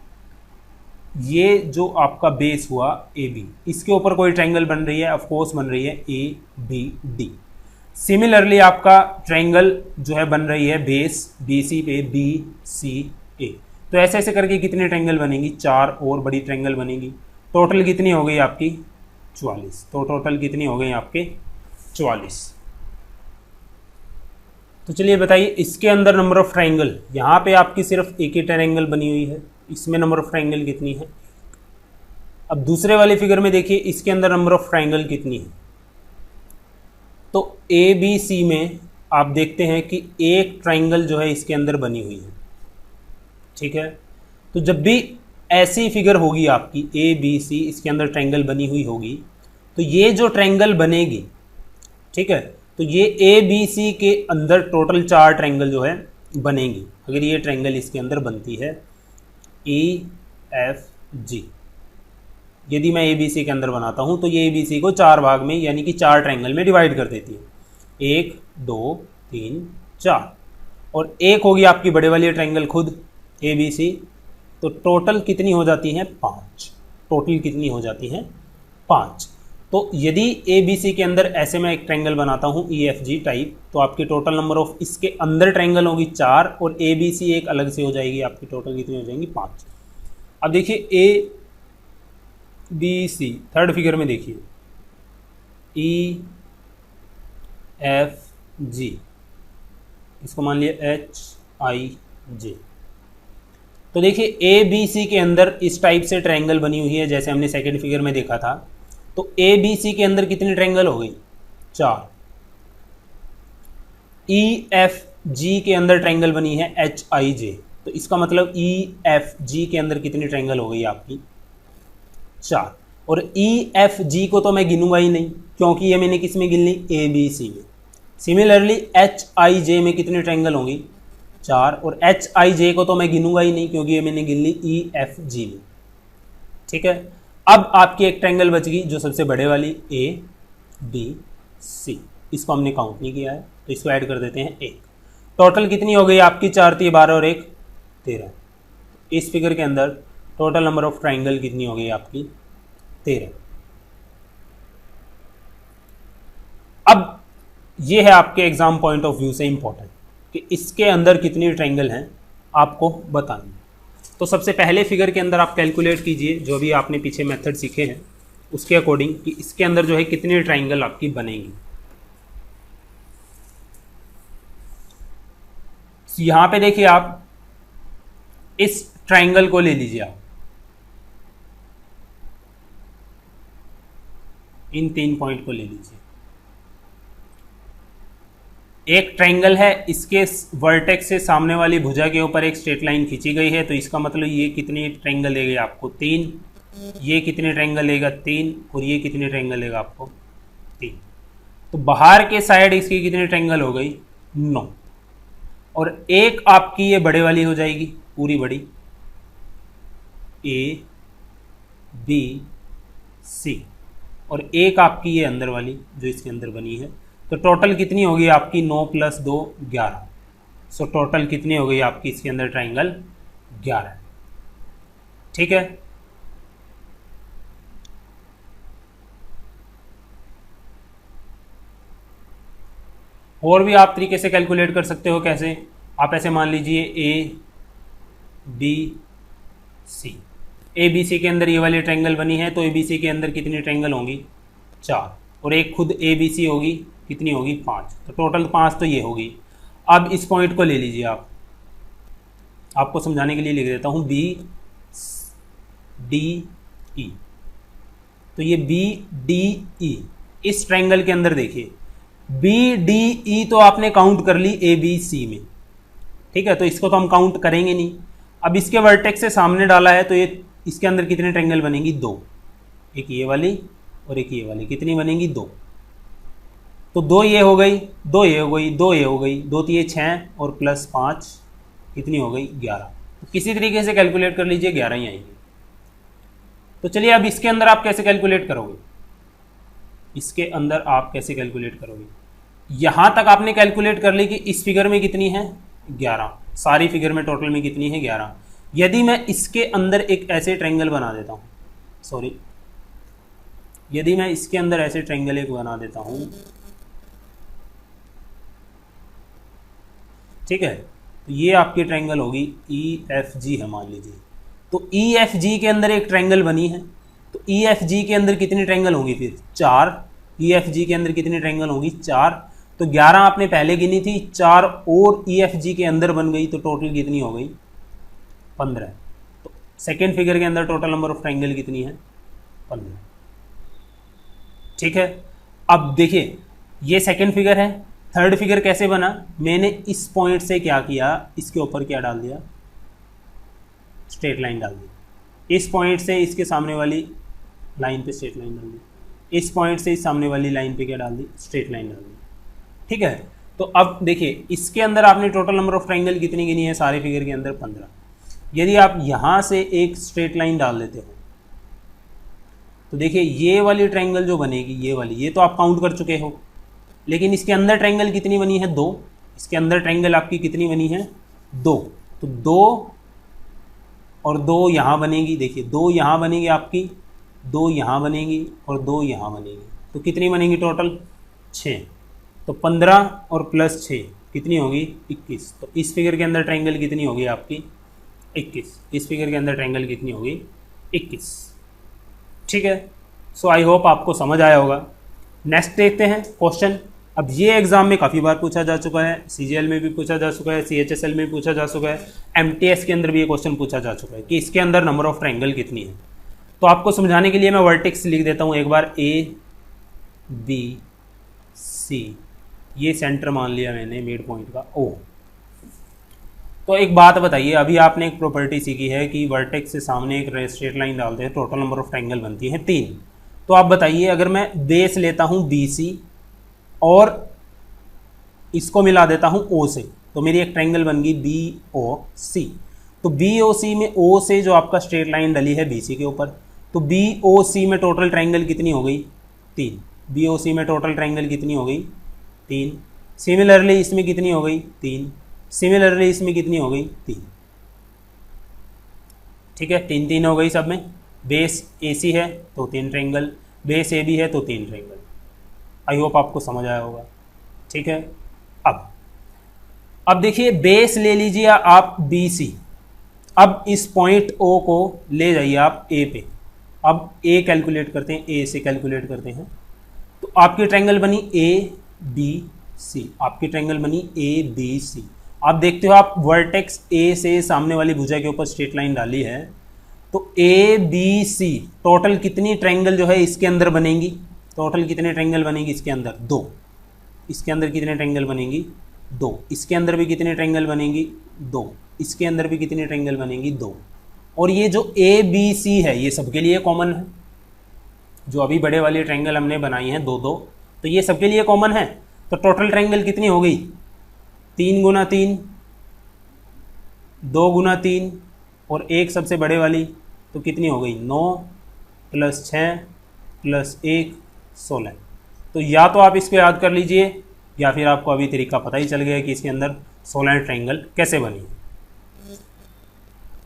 ये जो आपका बेस हुआ ए बी, इसके ऊपर कोई ट्रायंगल बन रही है, ऑफ कोर्स बन रही है ए बी डी। सिमिलरली आपका ट्रायंगल जो है बन रही है बेस बी सी पे बी सी ए। तो ऐसे ऐसे करके कितने ट्रायंगल बनेंगी, 4 और बड़ी ट्रायंगल बनेंगी। टोटल कितनी हो गई आपकी, 44। तो टोटल कितनी हो गई आपके, 44। तो चलिए बताइए इसके अंदर नंबर ऑफ ट्रायंगल, यहाँ पे आपकी सिर्फ एक ही ट्रायंगल बनी हुई है, इसमें नंबर ऑफ ट्रायंगल कितनी है। अब दूसरे वाले फिगर में देखिए इसके अंदर नंबर ऑफ ट्रायंगल कितनी है। तो ए बी सी में आप देखते हैं कि एक ट्रायंगल जो है इसके अंदर बनी हुई है, ठीक है। तो जब भी ऐसी फिगर होगी आपकी ए बी सी, इसके अंदर ट्रायंगल बनी हुई होगी, तो ये जो ट्रायंगल बनेगी, ठीक है, तो ये ए बी सी के अंदर टोटल 4 ट्रायंगल जो है बनेंगी। अगर ये ट्रायंगल इसके अंदर बनती है ई एफ जी, यदि मैं ए बी सी के अंदर बनाता हूँ तो ये ए बी सी को 4 भाग में यानी कि 4 ट्रायंगल में डिवाइड कर देती है, 1 2 3 4, और एक होगी आपकी बड़े वाली ट्रायंगल खुद ए बी सी। तो टोटल कितनी हो जाती हैं, 5। टोटल कितनी हो जाती हैं, 5। तो यदि ए बी सी के अंदर ऐसे मैं एक ट्रायंगल बनाता हूँ ई एफ जी टाइप, तो आपकी टोटल नंबर ऑफ इसके अंदर ट्रायंगल होगी 4, और ए बी सी एक अलग से हो जाएगी, आपकी टोटल कितनी हो जाएंगी, 5। अब देखिए A B C third figure में देखिए ई एफ जी, इसको मान लिया एच आई जे। तो देखिए ए बी सी के अंदर इस टाइप से ट्रायंगल बनी हुई है जैसे हमने सेकंड फिगर में देखा था। तो ए बी सी के अंदर कितनी ट्रायंगल हो गई, 4। ई एफ जी के अंदर ट्रायंगल बनी है एच आई जे, तो इसका मतलब ई एफ जी के अंदर कितनी ट्रायंगल हो गई आपकी, 4। और ई एफ जी को तो मैं गिनूंगा ही नहीं क्योंकि ये मैंने किस में गिन ली, ए बी सी में। सिमिलरली एच आई जे में कितनी ट्रायंगल होंगी, 4, और एच आई जे को तो मैं गिनूंगा ही नहीं क्योंकि ये मैंने गिन ली ई एफ जी में, ठीक है। अब आपकी एक ट्रायंगल बच गई जो सबसे बड़े वाली ए बी सी, इसको हमने काउंट नहीं किया है तो इसको ऐड कर देते हैं 1। टोटल कितनी हो गई आपकी, 4 3 12 और 1 13। इस फिगर के अंदर टोटल नंबर ऑफ ट्रायंगल कितनी हो गई आपकी, 13। अब ये है आपके एग्जाम पॉइंट ऑफ व्यू से इंपॉर्टेंट कि इसके अंदर कितनी ट्रायंगल हैं आपको बतानी। तो सबसे पहले फिगर के अंदर आप कैलकुलेट कीजिए जो भी आपने पीछे मेथड सीखे हैं उसके अकॉर्डिंग कि इसके अंदर जो है कितनी ट्रायंगल आपकी बनेंगी। यहां पे देखिए आप इस ट्रायंगल को ले लीजिए, आप इन 3 पॉइंट को ले लीजिए। एक ट्रायंगल है, इसके वर्टेक्स से सामने वाली भुजा के ऊपर एक स्ट्रेट लाइन खींची गई है, तो इसका मतलब ये कितनी ट्रायंगल देगी आपको, 3। ये कितने ट्रायंगल देगा, 3, और ये कितने ट्रायंगल देगा आपको, 3। तो बाहर के साइड इसकी कितनी ट्रायंगल हो गई, 9। और एक आपकी ये बड़े वाली हो जाएगी पूरी बड़ी, ए बी सी, और एक आपकी ये अंदर वाली जो इसके अंदर बनी है। तो टोटल कितनी होगी आपकी, 9 + 2 11। सो टोटल कितनी हो गई आपकी इसके अंदर ट्रायंगल, 11, ठीक है। और भी आप तरीके से कैलकुलेट कर सकते हो। कैसे, आप ऐसे मान लीजिए ए बी सी, ए बी सी के अंदर ये वाली ट्रायंगल बनी है, तो ए बी सी के अंदर कितनी ट्रायंगल होंगी, 4, और एक खुद ए बी सी होगी, कितनी होगी 5, तो टोटल 5 तो ये होगी। अब इस पॉइंट को ले लीजिए आप, आपको समझाने के लिए लिख देता हूँ बी डी ई। तो ये बी डी ई इस ट्रायंगल के अंदर देखिए, बी डी ई तो आपने काउंट कर ली ए बी सी में, ठीक है, तो इसको तो हम काउंट करेंगे नहीं। अब इसके वर्टेक्स से सामने डाला है तो ये इसके अंदर कितने ट्रायंगल बनेंगी 2, एक ये वाली और एक ये वाली, कितनी बनेंगी 2। तो 2 ये हो गई, 2 ये हो गई, 2 ये हो गई, 2 तो ये 6 और प्लस 5 कितनी हो गई 11। तो किसी तरीके से कैलकुलेट कर लीजिए 11 ही आएंगे। तो चलिए अब इसके अंदर आप कैसे कैलकुलेट करोगे, इसके अंदर आप कैसे कैलकुलेट करोगे, यहां तक आपने कैलकुलेट कर ली कि इस फिगर में कितनी है 11, सारी फिगर में टोटल में कितनी है 11। यदि मैं इसके अंदर एक ऐसे ट्रायंगल बना देता हूं, सॉरी, यदि मैं इसके अंदर ऐसे ट्रायंगल एक बना देता हूं, ठीक है, तो ये आपकी ट्रायंगल होगी ई एफ जी है मान लीजिए। तो ई एफ जी के अंदर एक ट्रायंगल बनी है, तो ई एफ जी के अंदर कितनी ट्रायंगल होंगी फिर 4, ई एफ जी के अंदर कितनी ट्रायंगल होंगी 4। तो 11 आपने पहले गिनी थी, 4 और ई एफ जी के अंदर बन गई, तो टोटल कितनी हो गई 15। तो सेकेंड फिगर के अंदर टोटल नंबर ऑफ ट्रायंगल कितनी है 15, ठीक है। अब देखिए ये सेकेंड फिगर है, थर्ड फिगर कैसे बना, मैंने इस पॉइंट से क्या किया, इसके ऊपर क्या डाल दिया, स्ट्रेट लाइन डाल दी, इस पॉइंट से इसके सामने वाली लाइन पे स्ट्रेट लाइन डाल दी, इस पॉइंट से इस सामने वाली लाइन पे क्या डाल दी, स्ट्रेट लाइन डाल दी, ठीक है। तो अब देखिए इसके अंदर आपने टोटल नंबर ऑफ ट्रायंगल कितनी गिनी है सारे फिगर के अंदर 15। यदि आप यहां से एक स्ट्रेट लाइन डाल देते हो तो देखिए ये वाली ट्रायंगल जो बनेगी, ये वाली, ये तो आप काउंट कर चुके हो, लेकिन इसके अंदर ट्रायंगल कितनी बनी है 2, इसके अंदर ट्रायंगल आपकी कितनी बनी है 2, तो 2 और 2 यहाँ बनेगी, देखिए 2 यहाँ बनेगी आपकी, 2 यहाँ बनेगी और 2 यहाँ बनेगी, तो कितनी बनेगी टोटल 6। तो 15 और प्लस 6 कितनी होगी 21। तो इस फिगर के अंदर ट्रायंगल कितनी होगी आपकी 21, इस फिगर के अंदर ट्रायंगल कितनी होगी 21, ठीक है। सो आई होप आपको समझ आया होगा। नेक्स्ट देखते हैं क्वेश्चन। अब ये एग्जाम में काफ़ी बार पूछा जा चुका है, सीजीएल में भी पूछा जा चुका है, सीएचएसएल में भी पूछा जा चुका है, एमटीएस के अंदर भी ये क्वेश्चन पूछा जा चुका है कि इसके अंदर नंबर ऑफ ट्रायंगल कितनी है। तो आपको समझाने के लिए मैं वर्टेक्स लिख देता हूँ एक बार, ए बी सी, ये सेंटर मान लिया मैंने मिड पॉइंट का ओ। तो एक बात बताइए, अभी आपने एक प्रॉपर्टी सीखी है कि वर्टेक्स से सामने एक स्ट्रेट लाइन डालते हैं, टोटल नंबर ऑफ ट्रायंगल बनती है 3। तो आप बताइए अगर मैं बेस लेता हूँ बी सी और इसको मिला देता हूं ओ से, तो मेरी एक ट्रायंगल बन गई बी ओ सी। तो बी ओ सी में ओ से जो आपका स्ट्रेट लाइन डली है बी सी के ऊपर, तो बी ओ सी में टोटल ट्रायंगल कितनी हो गई 3, बी ओ सी में टोटल ट्रायंगल कितनी हो गई 3। सिमिलरली इसमें कितनी हो गई 3, सिमिलरली इसमें कितनी हो गई 3, ठीक है, 3 3 हो गई सब में। बेस ए सी है तो 3 ट्रायंगल, बेस ए बी है तो 3 ट्रायंगल। आई होप आपको समझ आया होगा, ठीक है। अब देखिए बेस ले लीजिए आप बी सी, अब इस पॉइंट ओ को ले जाइए आप ए पे। अब ए कैलकुलेट करते हैं, ए से कैलकुलेट करते हैं, तो आपकी ट्रायंगल बनी ए बी सी, आपकी ट्रायंगल बनी ए बी सी। आप देखते हो आप वर्टेक्स ए से सामने वाली भुजा के ऊपर स्ट्रेट लाइन डाली है, तो ए बी सी टोटल कितनी ट्रायंगल जो है इसके अंदर बनेंगी, टोटल कितने ट्रायंगल बनेंगी इसके अंदर 2, इसके अंदर कितने ट्रायंगल बनेंगी 2, इसके अंदर भी कितने ट्रायंगल बनेंगी 2, इसके अंदर भी कितने ट्रायंगल बनेंगी 2। और ये जो ए बी सी है ये सबके लिए कॉमन है, जो अभी बड़े वाली ट्रायंगल हमने बनाई है 2 2, तो ये सबके लिए कॉमन है। तो टोटल ट्रायंगल कितनी हो गई 3 गुना 3, 2 गुना 3 और एक सबसे बड़े वाली, तो कितनी हो गई 9 प्लस 6 प्लस 1 16। तो या तो आप इसको याद कर लीजिए या फिर आपको अभी तरीका पता ही चल गया कि इसके अंदर 16 ट्रायंगल कैसे बनी।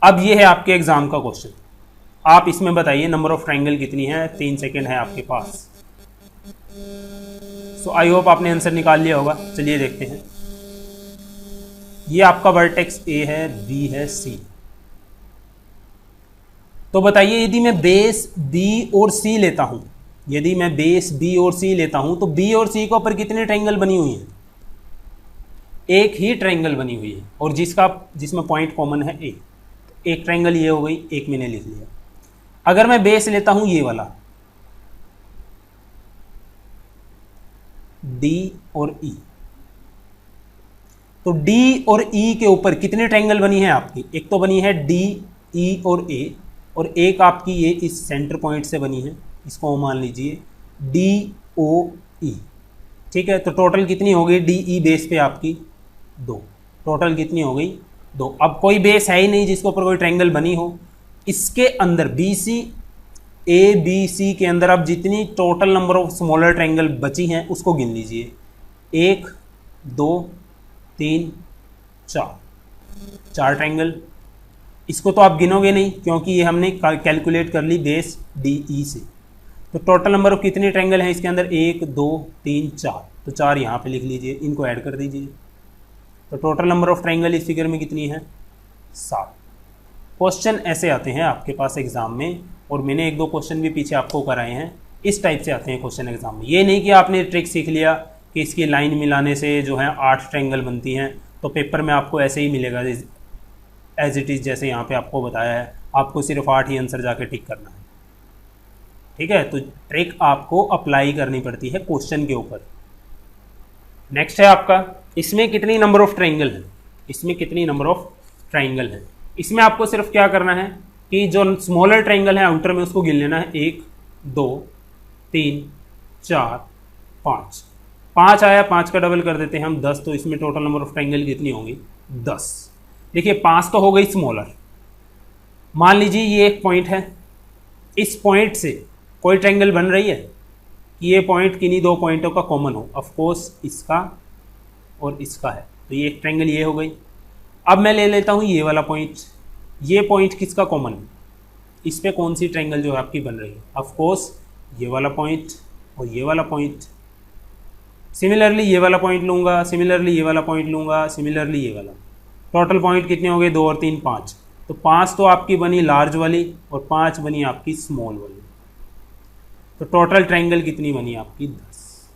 अब ये है आपके एग्जाम का क्वेश्चन, आप इसमें बताइए नंबर ऑफ ट्रायंगल कितनी है, 3 सेकेंड है आपके पास। सो आई होप आपने आंसर निकाल लिया होगा। चलिए देखते हैं, ये आपका वर्टेक्स ए है, बी है, सी। तो बताइए यदि मैं बेस बी और सी लेता हूं, यदि मैं बेस बी और सी लेता हूं तो बी और सी के ऊपर कितने ट्रायंगल बनी हुई हैं? एक ही ट्रायंगल बनी हुई है और जिसमें पॉइंट कॉमन है ए। एक ट्रायंगल ये हो गई, एक मैंने लिख लिया। अगर मैं बेस लेता हूं ये वाला डी और ई, तो डी और ई के ऊपर कितने ट्रायंगल बनी है आपकी? एक तो बनी है डी, ई और ए, और एक आपकी ये इस सेंटर पॉइंट से बनी है, इसको मान लीजिए डी ओ ई। ठीक है, तो टोटल कितनी हो गई डी ई बेस पे आपकी? 2। टोटल कितनी हो गई? 2। अब कोई बेस है ही नहीं जिसके ऊपर कोई ट्रायंगल बनी हो। इसके अंदर बी सी, ए बी सी के अंदर अब जितनी total number of smaller triangle बची हैं उसको गिन लीजिए। 1 2 3 4, 4 ट्रायंगल। इसको तो आप गिनोगे नहीं क्योंकि ये हमने कैलकुलेट कर ली बेस डी ई से। तो टोटल नंबर ऑफ कितने ट्रायंगल हैं इसके अंदर? 1 2 3 4, तो 4 यहाँ पे लिख लीजिए, इनको ऐड कर दीजिए। तो टोटल नंबर ऑफ ट्रायंगल इस फिगर में कितनी है? 7। क्वेश्चन ऐसे आते हैं आपके पास एग्जाम में, और मैंने 1-2 क्वेश्चन भी पीछे आपको कराए हैं। इस टाइप से आते हैं क्वेश्चन एग्जाम में। ये नहीं कि आपने ट्रिक सीख लिया कि इसकी लाइन मिलाने से जो है 8 ट्रायंगल बनती हैं, तो पेपर में आपको ऐसे ही मिलेगा एज इट इज़ जैसे यहाँ पे आपको बताया है। आपको सिर्फ 8 ही आंसर जाके टिक करना है। ठीक है, तो ट्रिक आपको अप्लाई करनी पड़ती है क्वेश्चन के ऊपर। नेक्स्ट है आपका, इसमें कितनी नंबर ऑफ ट्रायंगल है? इसमें कितनी नंबर ऑफ ट्रायंगल है? इसमें आपको सिर्फ क्या करना है कि जो स्मॉलर ट्रायंगल है आउटर में उसको गिन लेना है। 1 2 3 4 5। 5 आया, 5 का डबल कर देते हैं हम 10, तो इसमें टोटल नंबर ऑफ ट्रायंगल कितनी होंगी? 10। देखिए 5 तो हो गई स्मॉलर। मान लीजिए ये एक पॉइंट है, इस पॉइंट से कोई ट्रायंगल बन रही है कि ये पॉइंट किन्हीं 2 पॉइंटों का कॉमन हो। ऑफ कोर्स इसका और इसका है, तो ये एक ट्रायंगल ये हो गई। अब मैं ले लेता हूँ ये वाला पॉइंट। ये पॉइंट किसका कॉमन है? इस पे कौन सी ट्रायंगल जो है आपकी बन रही है? ऑफ कोर्स ये वाला पॉइंट और ये वाला पॉइंट। सिमिलरली ये वाला पॉइंट लूँगा, सिमिलरली ये वाला पॉइंट लूँगा, सिमिलरली ये वाला। टोटल पॉइंट कितने हो गए? 2 और 3 5। तो 5 तो आपकी बनी लार्ज वाली और 5 बनी आपकी स्मॉल वाली। तो टोटल ट्रायंगल कितनी बनी आपकी? 10।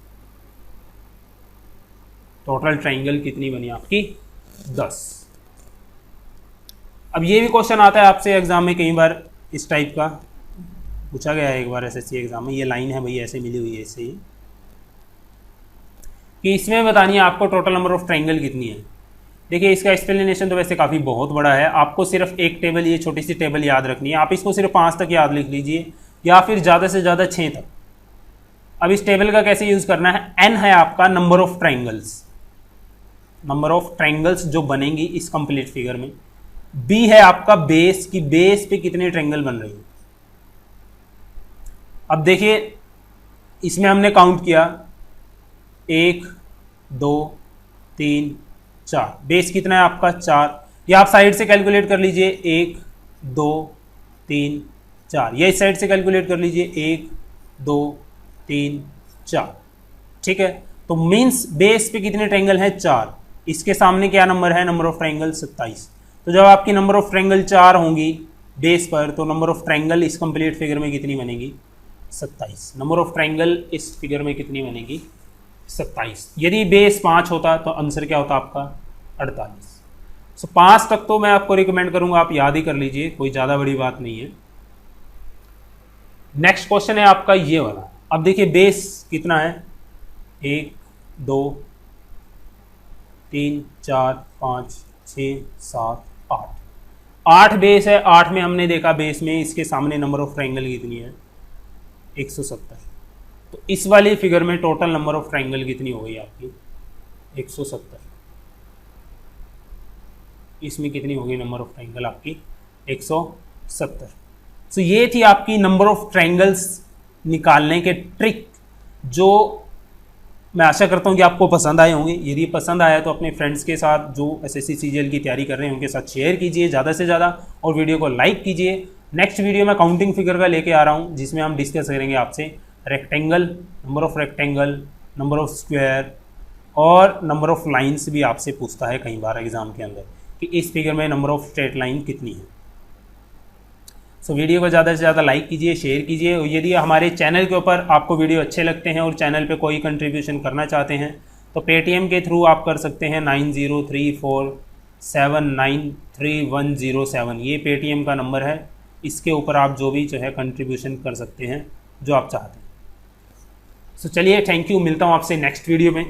टोटल ट्रायंगल कितनी बनी आपकी? 10। अब ये भी क्वेश्चन आता है आपसे एग्जाम में, कई बार इस टाइप का पूछा गया है एक बार एसएससी एग्जाम में। ये लाइन है भाई ऐसे मिली हुई है ऐसे ही, कि इसमें बतानी है आपको टोटल नंबर ऑफ ट्रायंगल कितनी है। देखिए इसका एक्सप्लेनेशन तो वैसे काफ़ी बहुत बड़ा है। आपको सिर्फ एक टेबल, ये छोटी सी टेबल याद रखनी है। आप इसको सिर्फ 5 तक याद लिख लीजिए या फिर ज़्यादा से ज़्यादा 6 तक। अब इस टेबल का कैसे यूज़ करना है? n है आपका number of triangles, number of triangles जो बनेंगी इस कंप्लीट फिगर में। b है आपका बेस, की बेस पे कितने ट्रायंगल बन रही है। अब देखिए इसमें हमने काउंट किया 1 2 3 4। बेस कितना है आपका? 4। या आप साइड से कैलकुलेट कर लीजिए 1 2 3 4। या इस साइड से कैलकुलेट कर लीजिए 1 2 3 4। ठीक है, तो मीन्स बेस पे कितने ट्रायंगल हैं? 4। इसके सामने क्या नंबर है? Number of triangle 27। तो जब आपकी नंबर ऑफ ट्रायंगल 4 होंगी बेस पर, तो नंबर ऑफ ट्रायंगल इस कंप्लीट फिगर में कितनी बनेगी? 27। नंबर ऑफ ट्रायंगल इस फिगर में कितनी बनेगी? 27। यदि बेस 5 होता तो आंसर क्या होता आपका? 48। सो 5 तक तो मैं आपको रिकमेंड करूंगा आप याद ही कर लीजिए, कोई ज़्यादा बड़ी बात नहीं है। नेक्स्ट क्वेश्चन है आपका ये वाला। अब देखिए बेस कितना है? 1 2 3 4 5 6 7 8। 8 बेस है। 8 में हमने देखा बेस में इसके सामने नंबर ऑफ ट्रायंगल कितनी है? 170। तो इस वाली फिगर में टोटल नंबर ऑफ ट्रायंगल कितनी हो गई आपकी? 170। इसमें कितनी होगी नंबर ऑफ ट्रायंगल आपकी? 170। तो ये थी आपकी नंबर ऑफ ट्रायंगल्स निकालने के ट्रिक, जो मैं आशा करता हूँ कि आपको पसंद आए होंगे। यदि पसंद आया तो अपने फ्रेंड्स के साथ जो एसएससी सीजीएल की तैयारी कर रहे हैं उनके साथ शेयर कीजिए ज़्यादा से ज़्यादा, और वीडियो को लाइक कीजिए। नेक्स्ट वीडियो में काउंटिंग फिगर का लेके आ रहा हूँ, जिसमें हम डिस्कस करेंगे आपसे rectangle, number of rectangle, number of square और नंबर ऑफ लाइन्स भी आपसे पूछता है कई बार एग्जाम के अंदर कि इस फिगर में नंबर ऑफ स्ट्रेट लाइन कितनी है। सो वीडियो को ज़्यादा से ज़्यादा लाइक कीजिए, शेयर कीजिए। और यदि हमारे चैनल के ऊपर आपको वीडियो अच्छे लगते हैं और चैनल पे कोई कंट्रीब्यूशन करना चाहते हैं तो पेटीएम के थ्रू आप कर सकते हैं 9034793107। ये पेटीएम का नंबर है, इसके ऊपर आप जो भी जो है कंट्रीब्यूशन कर सकते हैं जो आप चाहते हैं। सो चलिए, थैंक यू, मिलता हूँ आपसे नेक्स्ट वीडियो में।